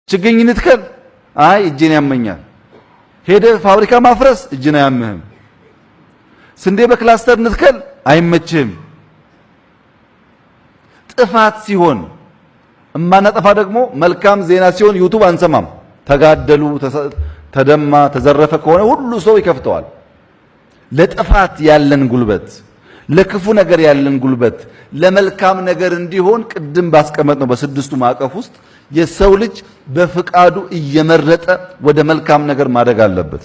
ችግኝ ንትከል፣ አይ እጄን ያመኛል። ሄደ ፋብሪካ ማፍረስ እጅን አያምህም። ስንዴ በክላስተር ንትከል አይመችህም። ጥፋት ሲሆን እማናጠፋ ደግሞ መልካም ዜና ሲሆን ዩቲዩብ አንሰማም። ተጋደሉ፣ ተደማ፣ ተዘረፈ ከሆነ ሁሉ ሰው ይከፍተዋል። ለጥፋት ያለን ጉልበት፣ ለክፉ ነገር ያለን ጉልበት ለመልካም ነገር እንዲሆን ቅድም ባስቀመጥ ነው በስድስቱ ማዕቀፍ ውስጥ የሰው ልጅ በፍቃዱ እየመረጠ ወደ መልካም ነገር ማደግ አለበት።